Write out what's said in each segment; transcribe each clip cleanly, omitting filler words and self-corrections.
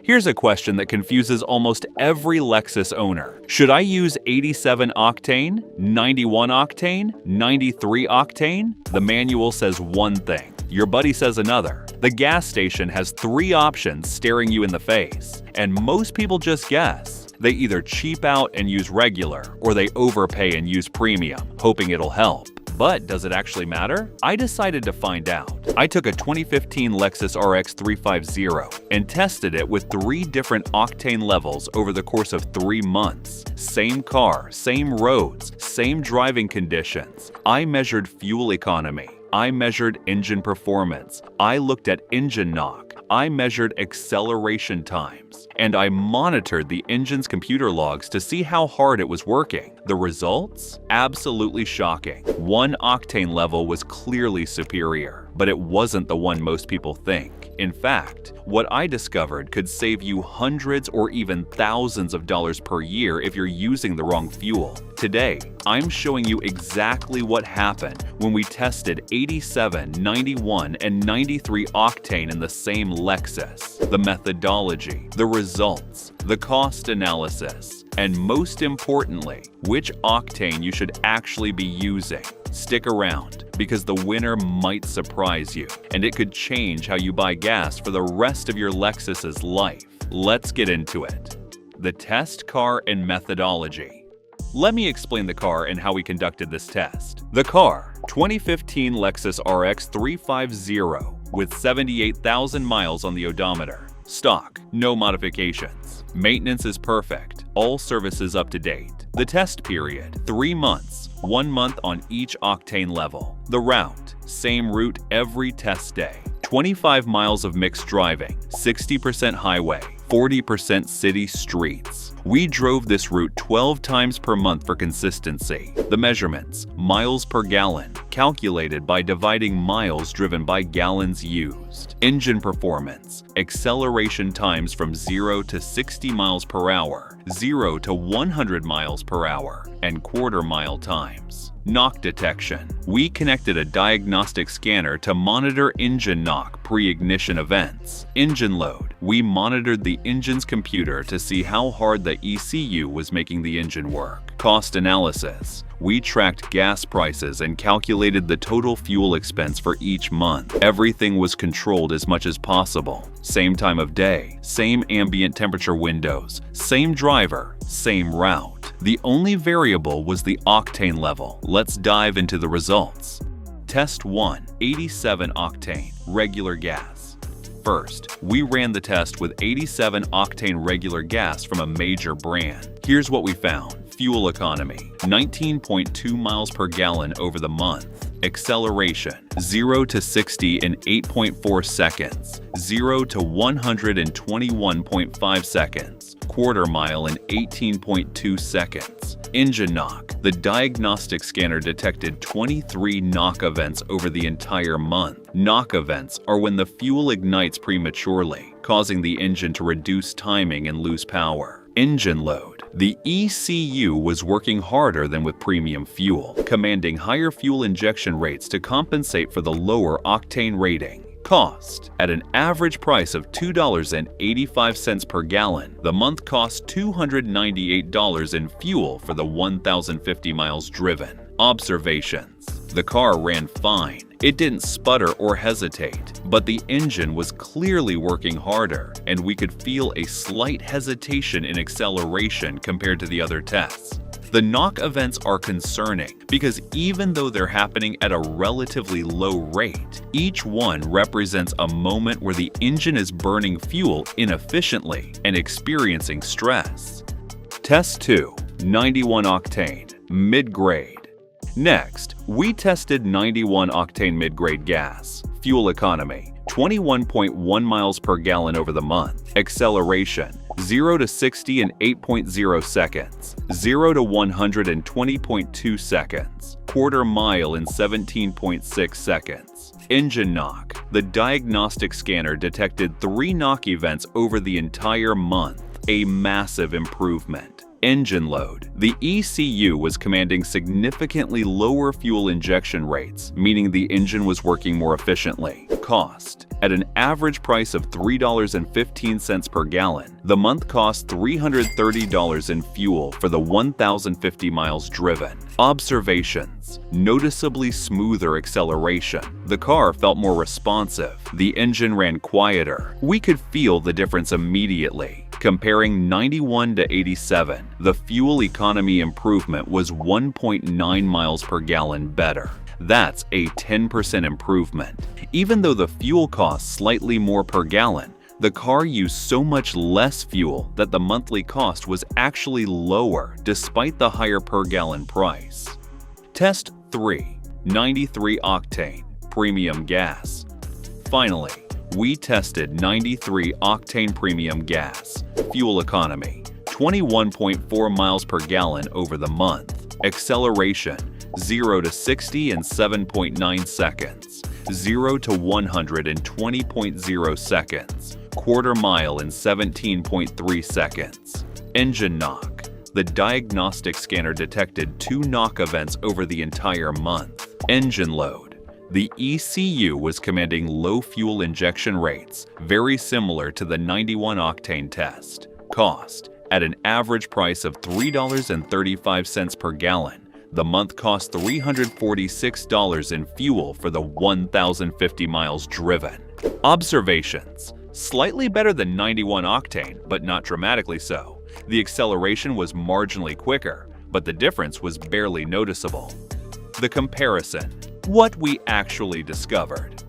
Here's a question that confuses almost every Lexus owner. Should I use 87 octane, 91 octane, 93 octane? The manual says one thing. Your buddy says another. The gas station has three options staring you in the face, and most people just guess. They either cheap out and use regular, or they overpay and use premium, hoping it'll help. But does it actually matter? I decided to find out. I took a 2015 Lexus RX 350 and tested it with 3 different octane levels over the course of 3 months. Same car, same roads, same driving conditions. I measured fuel economy. I measured engine performance. I looked at engine knock. I measured acceleration times. And I monitored the engine's computer logs to see how hard it was working. The results? Absolutely shocking. One octane level was clearly superior, but it wasn't the one most people think. In fact, what I discovered could save you hundreds or even thousands of dollars per year if you're using the wrong fuel. Today, I'm showing you exactly what happened when we tested 87, 91, and 93 octane in the same Lexus. The methodology, the results, the cost analysis, and most importantly, which octane you should actually be using. Stick around, because the winner might surprise you, and it could change how you buy gas for the rest of your Lexus's life. Let's get into it. The test car and methodology. Let me explain the car and how we conducted this test. The car, 2015 Lexus RX 350 with 78,000 miles on the odometer. Stock, no modifications. Maintenance is perfect. All services up to date. The test period, 3 months, 1 month on each octane level. The route, same route every test day. 25 miles of mixed driving, 60% highway, 40% city streets. We drove this route 12 times per month for consistency. The measurements, miles per gallon, calculated by dividing miles driven by gallons used. Engine performance, acceleration times from 0 to 60 miles per hour, 0 to 100 miles per hour, and quarter-mile times. Knock detection. We connected a diagnostic scanner to monitor engine knock pre-ignition events. Engine load. We monitored the engine's computer to see how hard the ECU was making the engine work. Cost analysis. We tracked gas prices and calculated the total fuel expense for each month. Everything was controlled as much as possible. Same time of day, same ambient temperature windows, same driver, same route. The only variable was the octane level. Let's dive into the results. Test 1, 87 octane, regular gas. First, we ran the test with 87 octane regular gas from a major brand. Here's what we found. Fuel economy, 19.2 miles per gallon over the month. Acceleration, 0 to 60 in 8.4 seconds, 0 to 121.5 seconds, quarter mile in 18.2 seconds. Engine knock. The diagnostic scanner detected 23 knock events over the entire month. Knock events are when the fuel ignites prematurely, causing the engine to reduce timing and lose power. Engine load. The ECU was working harder than with premium fuel, commanding higher fuel injection rates to compensate for the lower octane rating. Cost. At an average price of $2.85 per gallon, the month cost $298 in fuel for the 1,050 miles driven. Observations. The car ran fine. It didn't sputter or hesitate, but the engine was clearly working harder, and we could feel a slight hesitation in acceleration compared to the other tests. The knock events are concerning because even though they're happening at a relatively low rate, each one represents a moment where the engine is burning fuel inefficiently and experiencing stress. Test 2, 91 octane, mid-grade. Next, we tested 91 octane mid-grade gas. Fuel economy, 21.1 miles per gallon over the month. Acceleration, 0 to 60 in 8.0 seconds, 0 to 120.2 seconds, quarter mile in 17.6 seconds. Engine knock. The diagnostic scanner detected 3 knock events over the entire month, a massive improvement. Engine load. The ECU was commanding significantly lower fuel injection rates, meaning the engine was working more efficiently. Cost. At an average price of $3.15 per gallon, the month cost $330 in fuel for the 1,050 miles driven. Observations. Noticeably smoother acceleration. The car felt more responsive. The engine ran quieter. We could feel the difference immediately. Comparing 91 to 87, the fuel economy improvement was 1.9 miles per gallon better. That's a 10% improvement. Even though the fuel costs slightly more per gallon, the car used so much less fuel that the monthly cost was actually lower despite the higher per gallon price. Test 3. 93 octane, premium gas. Finally, we tested 93 octane premium gas. Fuel economy, 21.4 miles per gallon over the month. Acceleration, 0 to 60 in 7.9 seconds. 0 to 100 in 20.0 seconds. Quarter mile in 17.3 seconds. Engine knock. The diagnostic scanner detected 2 knock events over the entire month. Engine load. The ECU was commanding low fuel injection rates, very similar to the 91 octane test. Cost. At an average price of $3.35 per gallon, the month cost $346 in fuel for the 1,050 miles driven. Observations. Slightly better than 91 octane, but not dramatically so. The acceleration was marginally quicker, but the difference was barely noticeable. The comparison. What we actually discovered.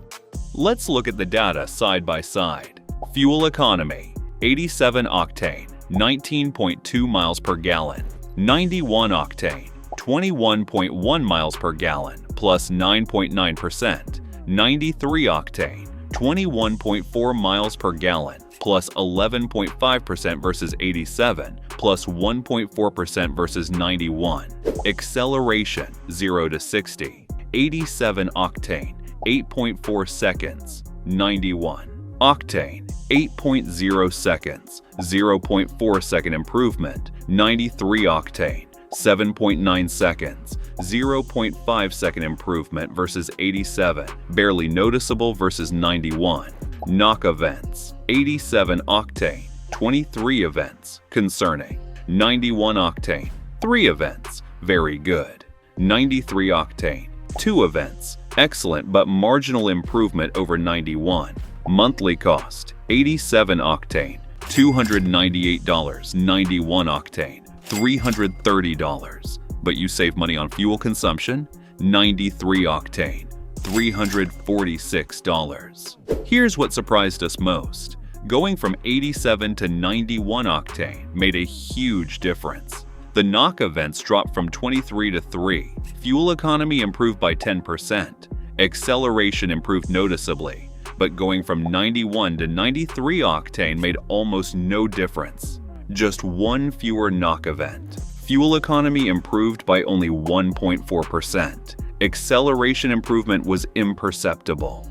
Let's look at the data side by side. Fuel economy, 87 octane, 19.2 miles per gallon. 91 octane, 21.1 miles per gallon, plus 9.9%. 93 octane, 21.4 miles per gallon, plus 11.5% versus 87, plus 1.4% versus 91. Acceleration, 0 to 60. 87 octane, 8.4 seconds. 91 octane, 8.0 seconds, 0.4 second improvement. 93 octane, 7.9 seconds, 0.5 second improvement versus 87, barely noticeable versus 91. Knock events. 87 octane, 23 events, concerning. 91 octane, 3 events, very good. 93 octane, 2 events, excellent but marginal improvement over 91. Monthly cost, 87 octane, $298, 91 octane, $330. But you save money on fuel consumption? 93 octane, $346. Here's what surprised us most. Going from 87 to 91 octane made a huge difference. The knock events dropped from 23 to 3. Fuel economy improved by 10%. Acceleration improved noticeably. But going from 91 to 93 octane made almost no difference. Just 1 fewer knock event. Fuel economy improved by only 1.4%. Acceleration improvement was imperceptible.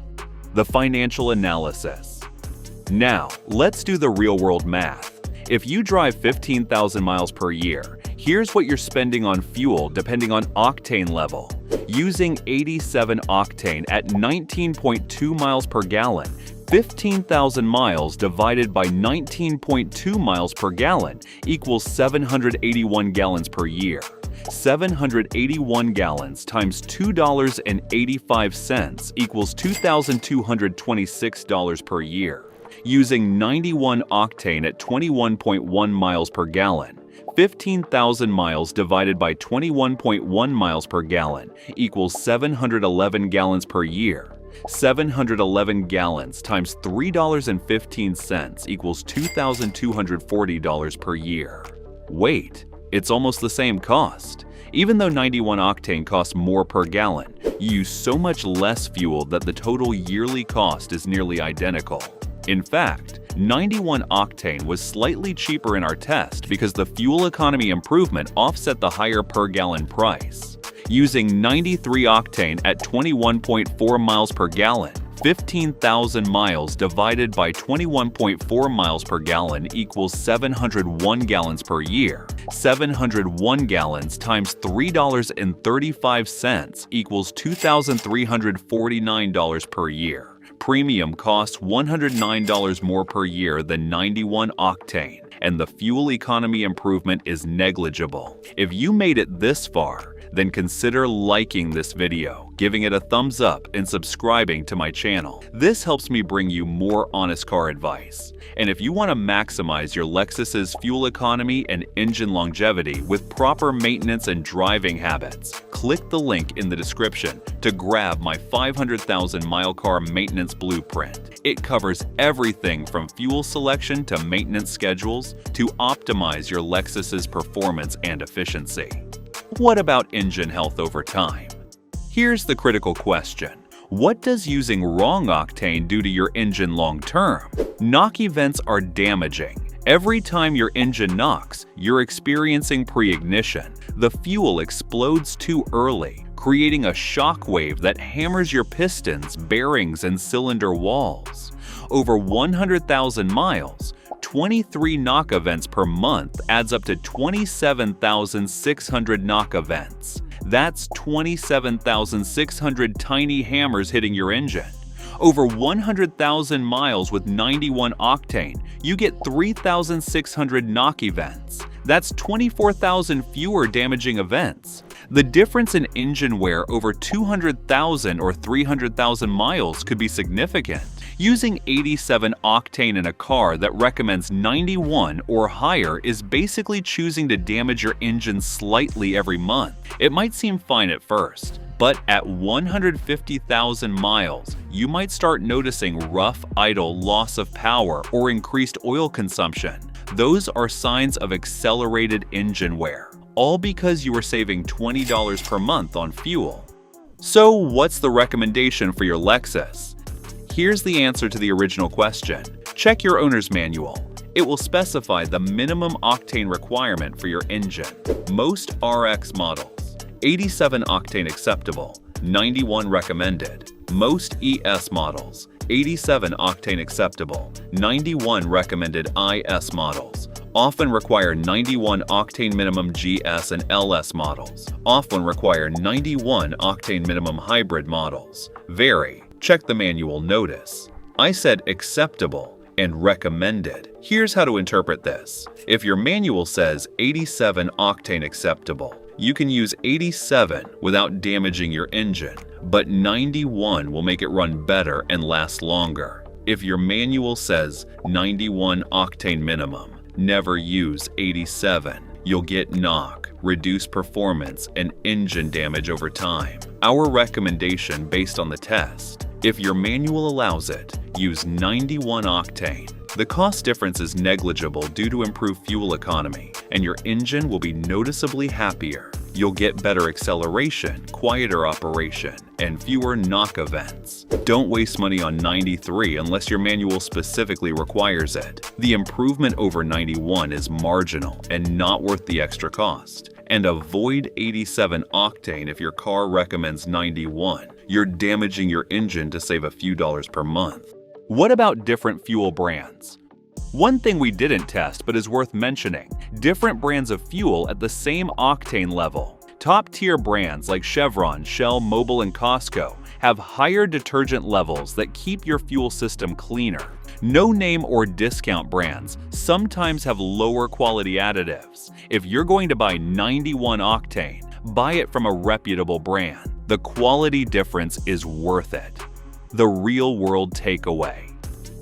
The financial analysis. Now, let's do the real-world math. If you drive 15,000 miles per year, here's what you're spending on fuel depending on octane level. Using 87 octane at 19.2 miles per gallon, 15,000 miles divided by 19.2 miles per gallon equals 781 gallons per year. 781 gallons times $2.85 equals $2,226 per year. Using 91 octane at 21.1 miles per gallon, 15,000 miles divided by 21.1 miles per gallon equals 711 gallons per year. 711 gallons times $3.15 equals $2,240 per year. Wait, it's almost the same cost. Even though 91 octane costs more per gallon, you use so much less fuel that the total yearly cost is nearly identical. In fact, 91 octane was slightly cheaper in our test because the fuel economy improvement offset the higher per gallon price. Using 93 octane at 21.4 miles per gallon, 15,000 miles divided by 21.4 miles per gallon equals 701 gallons per year. 701 gallons times $3.35 equals $2,349 per year. Premium costs $109 more per year than 91 octane, and the fuel economy improvement is negligible. If you made it this far, then consider liking this video, giving it a thumbs up, and subscribing to my channel. This helps me bring you more honest car advice. And if you want to maximize your Lexus's fuel economy and engine longevity with proper maintenance and driving habits, click the link in the description to grab my 500,000 mile car maintenance blueprint. It covers everything from fuel selection to maintenance schedules to optimize your Lexus's performance and efficiency. What about engine health over time? Here's the critical question. What does using wrong octane do to your engine long term? Knock events are damaging. Every time your engine knocks, you're experiencing pre-ignition. The fuel explodes too early, creating a shock wave that hammers your pistons, bearings, and cylinder walls. Over 100,000 miles, 23 knock events per month adds up to 27,600 knock events. That's 27,600 tiny hammers hitting your engine. Over 100,000 miles with 91 octane, you get 3,600 knock events. That's 24,000 fewer damaging events. The difference in engine wear over 200,000 or 300,000 miles could be significant. Using 87 octane in a car that recommends 91 or higher is basically choosing to damage your engine slightly every month. It might seem fine at first, but at 150,000 miles, you might start noticing rough, idle, loss of power, or increased oil consumption. Those are signs of accelerated engine wear, all because you are saving $20 per month on fuel. So what's the recommendation for your Lexus? Here's the answer to the original question. Check your owner's manual. It will specify the minimum octane requirement for your engine. Most RX models, 87 octane acceptable, 91 recommended. Most ES models, 87 octane acceptable, 91 recommended. IS models often require 91 octane minimum. GS and LS models often require 91 octane minimum. Hybrid models vary. Check the manual notice. I said acceptable and recommended. Here's how to interpret this. If your manual says 87 octane acceptable, you can use 87 without damaging your engine, but 91 will make it run better and last longer. If your manual says 91 octane minimum, never use 87. You'll get knock, reduced performance, and engine damage over time. Our recommendation based on the test: if your manual allows it, use 91 octane. The cost difference is negligible due to improved fuel economy, and your engine will be noticeably happier. You'll get better acceleration, quieter operation, and fewer knock events. Don't waste money on 93 unless your manual specifically requires it. The improvement over 91 is marginal and not worth the extra cost. And avoid 87 octane if your car recommends 91. You're damaging your engine to save a few dollars per month. What about different fuel brands? One thing we didn't test but is worth mentioning: different brands of fuel at the same octane level. Top-tier brands like Chevron, Shell, Mobil, and Costco have higher detergent levels that keep your fuel system cleaner. No-name or discount brands sometimes have lower quality additives. If you're going to buy 91 octane, buy it from a reputable brand. The quality difference is worth it. The real-world takeaway.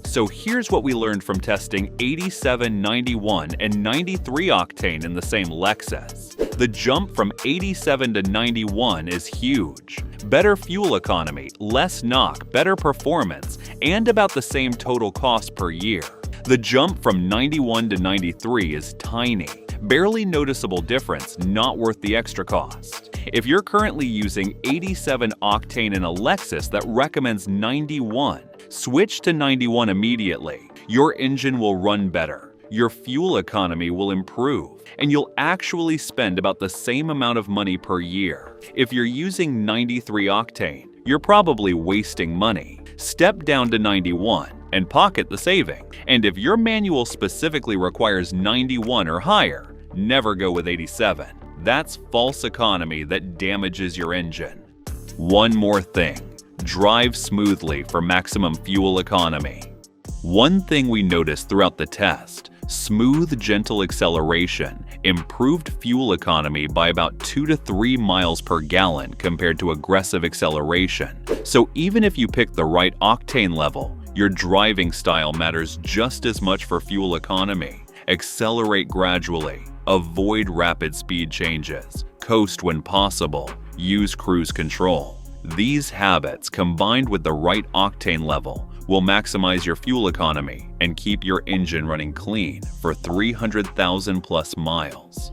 So here's what we learned from testing 87, 91, and 93 octane in the same Lexus. The jump from 87 to 91 is huge. Better fuel economy, less knock, better performance, and about the same total cost per year. The jump from 91 to 93 is tiny. Barely noticeable difference, not worth the extra cost. If you're currently using 87 octane in a Lexus that recommends 91, switch to 91 immediately. Your engine will run better, your fuel economy will improve, and you'll actually spend about the same amount of money per year. If you're using 93 octane, you're probably wasting money. step down to 91 and pocket the saving. And if your manual specifically requires 91 or higher, never go with 87. That's false economy that damages your engine. One more thing, drive smoothly for maximum fuel economy. One thing we noticed throughout the test, smooth, gentle acceleration improved fuel economy by about 2 to 3 miles per gallon compared to aggressive acceleration. So even if you pick the right octane level, your driving style matters just as much for fuel economy. Accelerate gradually, avoid rapid speed changes, coast when possible, use cruise control. These habits, combined with the right octane level, will maximize your fuel economy and keep your engine running clean for 300,000 plus miles.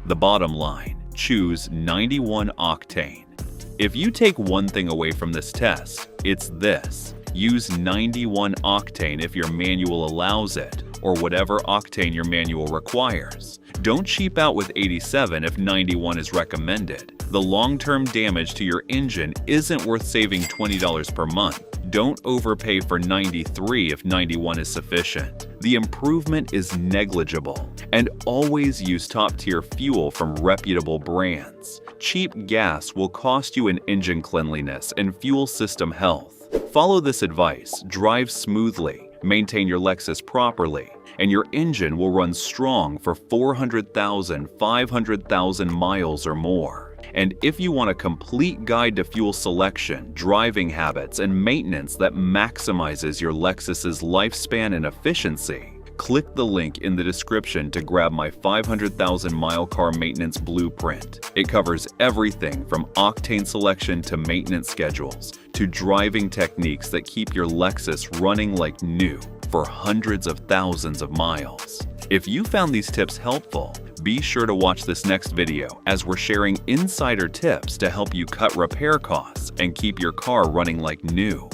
The bottom line, choose 91 octane. If you take one thing away from this test, it's this: use 91 octane if your manual allows it, or whatever octane your manual requires. Don't cheap out with 87 if 91 is recommended. The long-term damage to your engine isn't worth saving $20 per month. Don't overpay for 93 if 91 is sufficient. The improvement is negligible. And always use top-tier fuel from reputable brands. Cheap gas will cost you in engine cleanliness and fuel system health. Follow this advice, drive smoothly, maintain your Lexus properly, and your engine will run strong for 400,000, 500,000 miles or more. And if you want a complete guide to fuel selection, driving habits, and maintenance that maximizes your Lexus's lifespan and efficiency, click the link in the description to grab my 500,000 mile car maintenance blueprint. It covers everything from octane selection to maintenance schedules, to driving techniques that keep your Lexus running like new for hundreds of thousands of miles. If you found these tips helpful, be sure to watch this next video as we're sharing insider tips to help you cut repair costs and keep your car running like new.